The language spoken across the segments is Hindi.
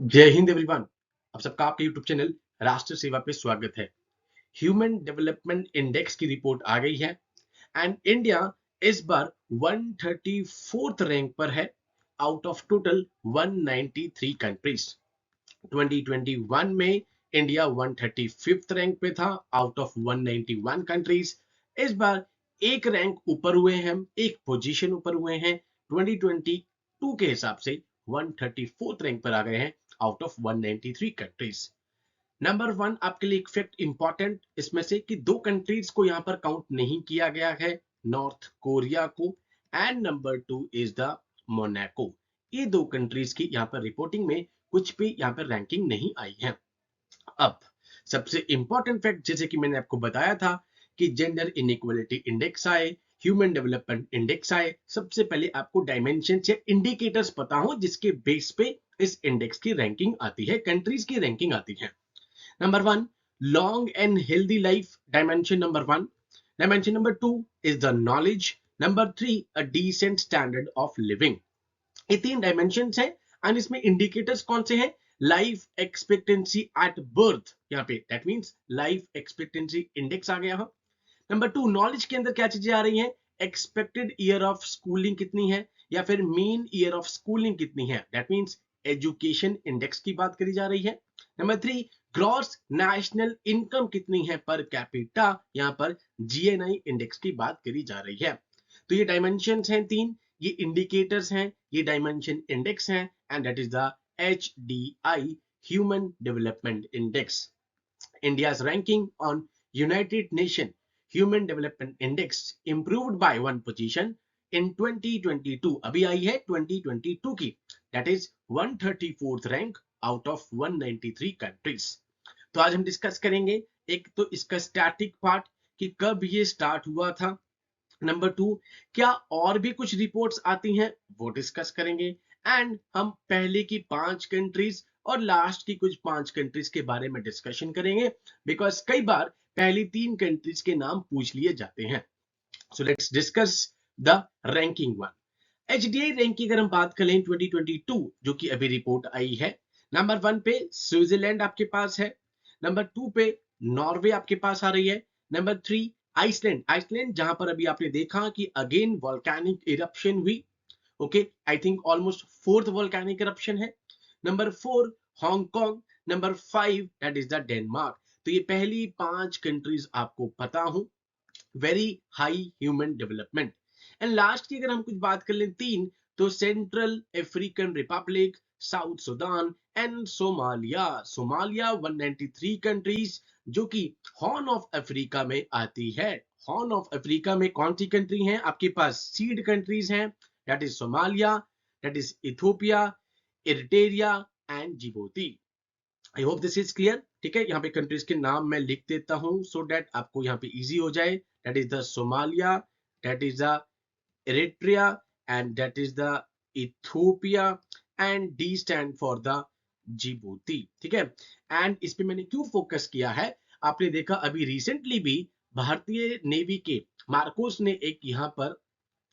जय हिंद एवरीवन। आप सबका आपके यूट्यूब चैनल राष्ट्र सेवा पे स्वागत है। ह्यूमन डेवलपमेंट इंडेक्स की रिपोर्ट आ गई है एंड इंडिया इस बार 134th रैंक पर है आउट ऑफ टोटल 193 कंट्रीज। 2021 में इंडिया 135th रैंक पे था आउट ऑफ 191 कंट्रीज। इस बार एक रैंक ऊपर हुए हैं, हम एक पोजीशन ऊपर हुए हैं। 2022 के हिसाब से 134th रैंक पर आ गए हैं out of 193 countries. Number one आपके लिए एक फैक्ट इंपॉर्टेंट इसमें से कि दो कंट्रीज को यहां पर काउंट नहीं किया गया है, नॉर्थ कोरिया को and number two is the Monaco. ये दो कंट्रीज की यहां पर रिपोर्टिंग में कुछ भी यहां पर रैंकिंग नहीं आई है। अब सबसे इंपॉर्टेंट फैक्ट जैसे कि मैंने आपको बताया था कि जेंडर इनइक्वालिटी इंडेक्स आए, ह्यूमन डेवलपमेंट इंडेक्स आए, सबसे पहले आपको डायमेंशन या इंडिकेटर्स पता हो जिसके बेस पे इस इंडेक्स की रैंकिंग आती है, कंट्रीज की रैंकिंग आती है। Number one, long and healthy life, dimension number one. Dimension number two is the knowledge. Number three, a decent standard of living. ये तीन डायमेंशन है एंड इसमें इंडिकेटर्स कौन से हैं? लाइफ एक्सपेक्टेंसी एट बर्थ, यहाँ पे that means life expectancy index आ गया। नंबर टू, नॉलेज के अंदर क्या चीजें आ रही हैं? एक्सपेक्टेड ईयर ऑफ स्कूलिंग कितनी है या फिर मीन ईयर ऑफ स्कूलिंग कितनी है, दैट मींस एजुकेशन इंडेक्स की बात करी जा रही है। Number three, gross national income कितनी है पर कैपिटा, यहाँ पर जीएनआई इंडेक्स की बात करी जा रही है। तो ये डायमेंशंस हैं तीन, ये इंडिकेटर्स हैं, ये डायमेंशन इंडेक्स हैं and that is the HDI, human development index. India's ranking on United Nations Human Development Index improved by one position in 2022। अभी आई है 2022 की, that is 134th rank out of 193 countries। तो आज हम डिस्कस करेंगे एक तो इसका स्टैटिक पार्ट कि कब ये स्टार्ट हुआ था। नंबर टू, क्या और भी कुछ रिपोर्ट्स आती हैं वो डिस्कस करेंगे एंड हम पहले की 5 कंट्रीज और लास्ट की कुछ 5 कंट्रीज के बारे में डिस्कशन करेंगे बिकॉज कई बार पहली 3 कंट्रीज के नाम पूछ लिए जाते हैं। So let's discuss the ranking one. HDI rank की अगर हम बात करें 2022 जो कि अभी रिपोर्ट आई है, नंबर वन पे स्विट्जरलैंड आपके पास है, नंबर टू पे नॉर्वे आपके पास आ रही है, नंबर थ्री आइसलैंड। आइसलैंड जहां पर अभी आपने देखा कि अगेन वॉल्केनिक इरप्शन हुई, okay, I think almost fourth volcanic eruption है। Number four Hong, number five that is the Denmark. तो ये पहली 5 कंट्रीज आपको पता हो, very high human development. And last की अगर हम कुछ बात कर लें तीन, तो Central African Republic, South Sudan and Somalia. Somalia 193 countries जो कि हॉर्न ऑफ अफ्रीका में आती है। हॉर्न ऑफ अफ्रीका में कौन सी कंट्री हैं आपके पास? सीड कंट्रीज हैं, that is Somalia, that is Ethiopia, Eritrea and Djibouti. I hope this is clear. ठीक है, यहाँ पे कंट्रीज के नाम मैं लिख देता हूँ सो दैट आपको यहाँ पे इजी हो जाए। That is the Somalia, that is the Eritrea and that is the Ethiopia and D stand for the Djibouti. ठीक है, एंड इस पे मैंने क्यों फोकस किया है, आपने देखा अभी रिसेंटली भी भारतीय नेवी के मार्कोस ने एक यहाँ पर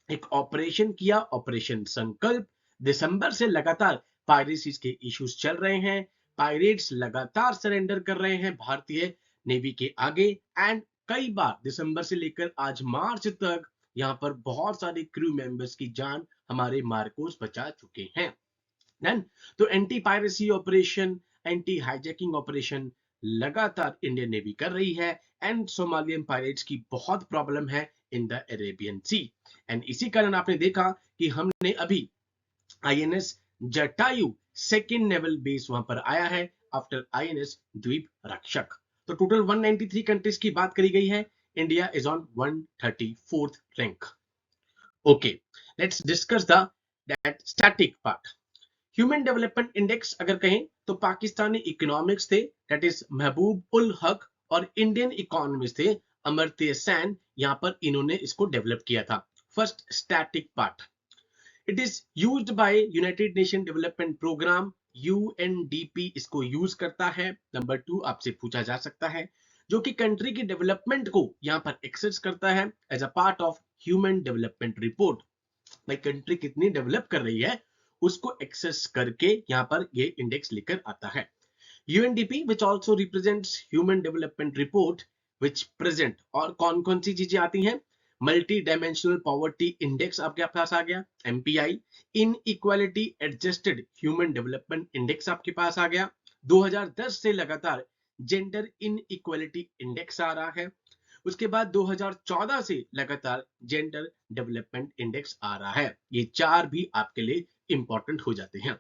एक ऑपरेशन किया, ऑपरेशन संकल्प। दिसंबर से लगातार पायरेसीज के इश्यूज चल रहे हैं, पायरेट्स लगातार सरेंडर कर रहे हैं भारतीय नेवी के आगे एंड कई बार दिसंबर से लेकर आज मार्च तक यहाँ पर बहुत सारे क्रू मेंबर्स की जान हमारे मार्कोस बचा चुके हैं। डन। तो anti piracy operation, anti hijacking operation लगातार इंडियन नेवी कर रही है एंड सोमालियन पायरेट्स की बहुत प्रॉब्लम है in the Arabian Sea. And इसी कारण आपने देखा कि हमने अभी INS Jatayu second naval base वहां पर आया है आफ्टर आईएनएस द्वीप रक्षक। तो टोटल 193 कंट्रीज की बात करी गई है, India is on 134th rank. Okay, let's discuss the that static part. Human development index अगर कहें तो पाकिस्तानी इकोनॉमिक्स थे, दैट इज महबूब उल हक, और इंडियन इकोनॉमिस्ट थे अमर्त्य सेन, यहां पर इन्होंने इसको डेवलप किया था। First static part, it is used by United Nation Development Programme, UNDP इसको यूज करता है। नंबर टू आपसे पूछा जा सकता है जो कि कंट्री की डेवलपमेंट को यहां पर एक्सेस करता है as a part of human development report. भाई कंट्री कितनी डेवलप कर रही है उसको एक्सेस करके यहाँ पर ये इंडेक्स लेकर आता है। UNDP which also represents Human Development Report which present, और कौन कौन सी चीजें आती हैं, मल्टी डायमेंशनल पॉवर्टी इंडेक्स आपके पास आ गया MPI, इन equality adjusted human development index आपके पास आ गया, 2010 से लगातार जेंडर इन इक्वालिटी इंडेक्स आ रहा है, उसके बाद 2014 से लगातार जेंडर डेवलपमेंट इंडेक्स आ रहा है। ये चार भी आपके लिए इंपॉर्टेंट हो जाते हैं।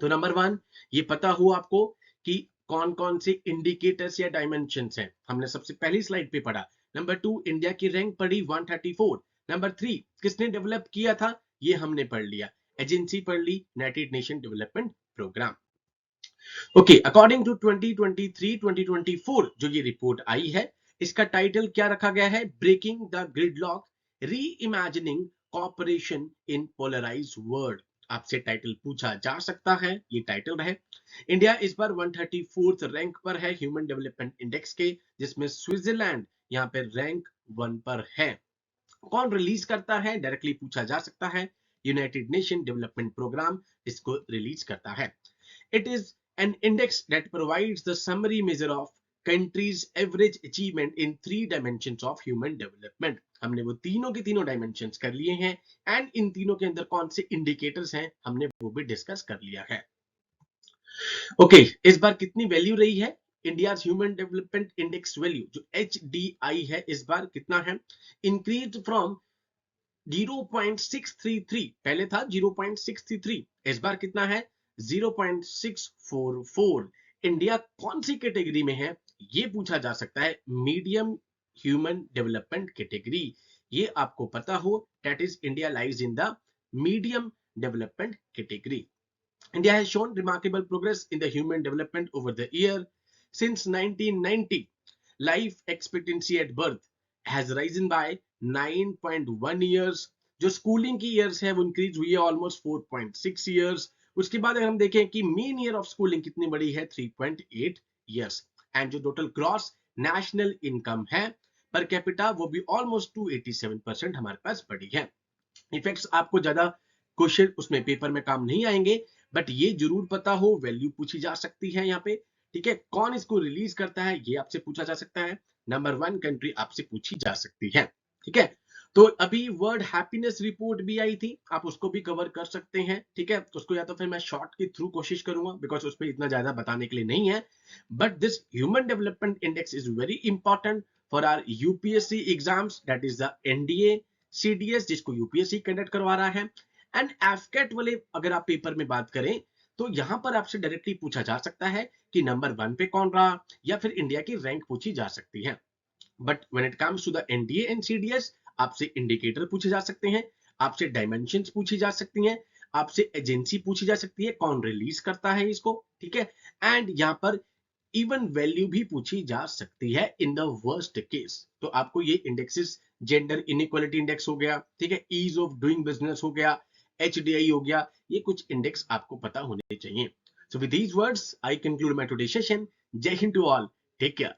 तो नंबर 1 ये पता हो आपको कि कौन कौन से इंडिकेटर्स या डायमेंशंस हैं, हमने सबसे पहली स्लाइड पे पढ़ा। नंबर 2 इंडिया की रैंक पढ़ी 134। नंबर 3 किसने डेवलप किया था, ये हमने पढ़ लिया, एजेंसी पढ़ ली, United Nation Development Programme. Okay, according to 2023-2024 जो ये रिपोर्ट आई है, इसका टाइटल क्या रखा गया है, breaking the gridlock, reimagining cooperation in polarised world. आपसे टाइटल पूछा जा सकता है, ये टाइटल है। इंडिया इस बार 134th रैंक पर है ह्यूमन डेवलपमेंट इंडेक्स के, जिसमें स्विट्जरलैंड यहाँ पे रैंक 1 पर है। कौन रिलीज करता है, डायरेक्टली पूछा जा सकता है, यूनाइटेड नेशन डेवलपमेंट प्रोग्राम इसको रिलीज करता है। It is an index that provides the summary measure of countries' average achievement in 3 dimensions of human development. हमने वो तीनों के तीनों डायमेंशंस कर लिए हैं, एंड इन तीनों के अंदर कौन से इंडिकेटर्स हैं हमने वो भी डिस्कस कर लिया है। ओके, इस बार कितनी वैल्यू रही है, India human development index value जो HDI है इस बार कितना है, इंक्रीज फ्रॉम 0.633, पहले था 0.633, इस बार कितना है 0.644। इंडिया कौन सी कैटेगरी में है ये पूछा जा सकता है, मीडियम ह्यूमन डेवलपमेंट कैटेगरी, ये आपको पता हो, that is India lies in the medium development category. India has shown remarkable progress in the human development over the year. Since 1990, life expectancy at birth has risen by 9.1 years. जो स्कूलिंग की ईयर्स है वो इंक्रीज हुई है ऑलमोस्ट 4.6 ईयर्स। उसके बाद अगर हम देखें कि मीन ईयर ऑफ स्कूलिंग कितनी बड़ी है 3.8 ईयर्स, एंड जो टोटल क्रॉस नेशनल इनकम है पर कैपिटा वो भी ऑलमोस्ट 287% हमारे पास बढ़ी है। इफेक्ट्स आपको ज्यादा क्वेश्चन उसमें पेपर में काम नहीं आएंगे, बट ये जरूर पता हो वैल्यू पूछी जा सकती है यहाँ पे, ठीक है। कौन इसको रिलीज करता है ये आपसे पूछा जा सकता है, नंबर 1 कंट्री आपसे पूछी जा सकती है, ठीक है। तो अभी वर्ल्ड हैप्पीनेस रिपोर्ट भी आई थी, आप उसको भी कवर कर सकते हैं, ठीक है। उसको या तो फिर मैं शॉर्ट के थ्रू कोशिश करूंगा बिकॉज उस पर इतना ज्यादा बताने के लिए नहीं है, but this human development index is very important for our UPSC exams, that is the NDA CDS जिसको यूपीएससी कंडक्ट करवा रहा है, एंड एफकेट वाले अगर आप पेपर में बात करें तो यहां पर आपसे डायरेक्टली पूछा जा सकता है कि नंबर 1 पे कौन रहा, या फिर इंडिया की रैंक पूछी जा सकती है। But when it comes to the NDA and CDS आपसे इंडिकेटर पूछे जा सकते हैं, आपसे डायमेंशंस पूछी जा सकती हैं, आपसे एजेंसी पूछी जा सकती है, कौन रिलीज करता है इसको, ठीक है। एंड यहाँ पर इवन वैल्यू भी पूछी जा सकती है इन द वर्स्ट केस। तो आपको ये इंडेक्सेस, जेंडर इनइक्वालिटी इंडेक्स हो गया, ठीक है, ईज ऑफ डूइंग बिजनेस हो गया, HDI हो गया, ये कुछ इंडेक्स आपको पता होने चाहिए। So with these words, I conclude my today's session. Jai Hind to all. Take care.